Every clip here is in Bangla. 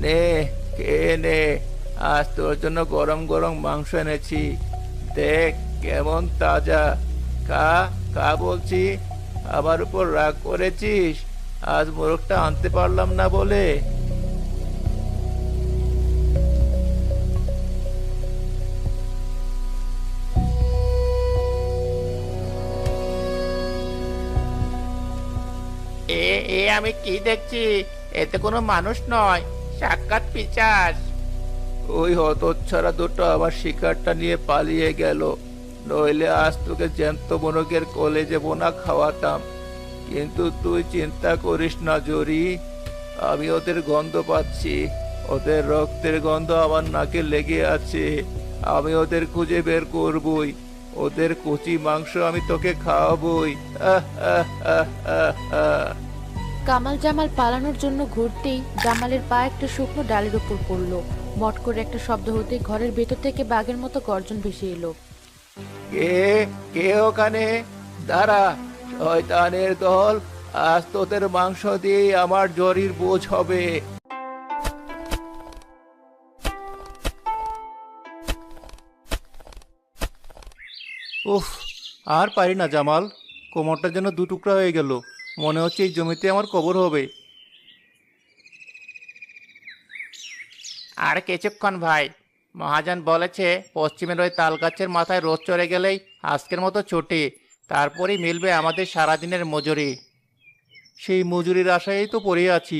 নে, খেয়ে নে। আজ তোর জন্য গরম গরম মাংস এনেছি। দেখ কেমন তাজা। খা, খা বলছি। আমার উপর রাগ করেছিস আজ মোরগটা আনতে পারলাম না বলে? এ এ আমি কি দেখছি? এতে কোনো মানুষ নয়, সাক্ষাৎ পিশাচ। ওই হতচ্ছাড়া দুটো আমার শিকারটা নিয়ে পালিয়ে গেল, নইলে আজ তোকে জ্যান্ত মোরগের কলেজে বোনা খাওয়াতাম। কিন্তু তুই চিন্তা করিস না জরি, আমি ওদের গন্ধ পাচ্ছি। ওদের রক্তের গন্ধ আমার নাকে লেগে আছে। আমি ওদের খুঁজে বের করবই। ওদের কচি মাংস আমি তোকে খাওয়াবই। আহ আহ আহ আহ আহ। কামাল জামাল পালানোর জন্য ঘুরতেই জামালের পা একটা শুকনো ডালের উপর পড়লো। মট করে একটা শব্দ হতেই ঘরের ভেতর থেকে বাঘের মতো গর্জন ভেসে এলো। কে কে ওখানে? দাঁড়া, শয়তানের দল। আজ তোদের মাংস দিয়ে আমার জরির বোঝ হবে। উফ, আর পারি না জামাল। কোমরটা যেন দু টুকরা হয়ে গেল। মনে হচ্ছে এই জমিতে আমার কবর হবে। আর কিছুক্ষণ ভাই, মহাজন বলেছে পশ্চিমের ওই তাল গাছের মাথায় রোদ চড়ে গেলেই আজকের মতো ছুটি। তারপরেই মিলবে আমাদের সারাদিনের মজুরি। সেই মজুরির আশায় তো পড়ে আছি।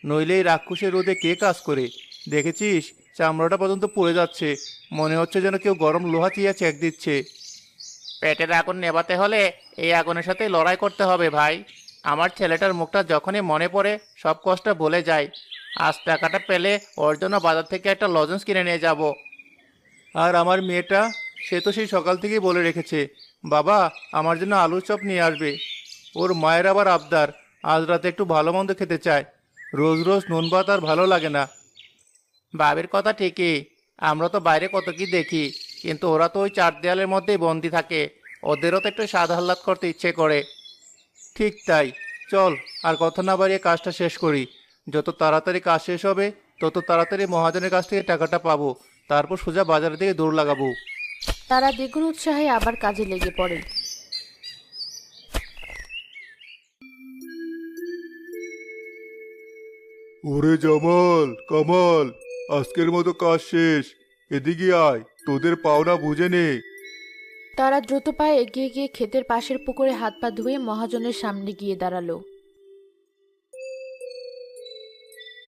নইলে এই রাক্ষসের রোদে কে কাজ করে? দেখেছিস, চামড়াটা পর্যন্ত পুড়ে যাচ্ছে। মনে হচ্ছে যেন কেউ গরম লোহা চিয়া চেক দিচ্ছে। পেটের আগুন নেভাতে হলে এই আগুনের সাথে লড়াই করতে হবে ভাই। আমার ছেলেটার মুখটা যখনই মনে পড়ে সব কষ্ট ভুলে যায়। আজ টাকাটা পেলে ওর জন্য বাজার থেকে একটা লজেন্স কিনে নিয়ে যাব। আর আমার মেয়েটা, সে তো সেই সকাল থেকেই বলে রেখেছে, বাবা আমার জন্য আলুর চপ নিয়ে আসবে। ওর মায়ের আবার আবদার, আজ রাতে একটু ভালো মন্দ খেতে চায়। রোজ রোজ নুন ভাত আর ভালো লাগে না। বাবির কথা ঠিকই। আমরা তো বাইরে কত কি দেখি, কিন্তু ওরা তো ওই চার দেয়ালের মধ্যেই বন্দি থাকে। ওদেরও তো একটু স্বাদ আহ্লাদ করতে ইচ্ছে করে। ঠিক তাই। চল, আর কথা না বাড়িয়ে কাজটা শেষ করি। যত তাড়াতাড়ি কাজ শেষ হবে তত তাড়াতাড়ি মহাজনের কাছ থেকে টাকাটা পাবো। তারপর সোজা বাজারের দিকে দৌড় লাগাবো। তারা দ্বিগুণ উৎসাহে আবার কাজে লেগে পড়ে। ওরে জামাল, কামাল, আজকের মতো কাজ শেষ। এদিকে আয়, তোদের পাওনা বুঝে নে। তারা দ্রুত পায়ে এগিয়ে গিয়ে ক্ষেতের পাশের পুকুরে হাত পা ধুয়ে মহাজনের সামনে গিয়ে দাঁড়ালো।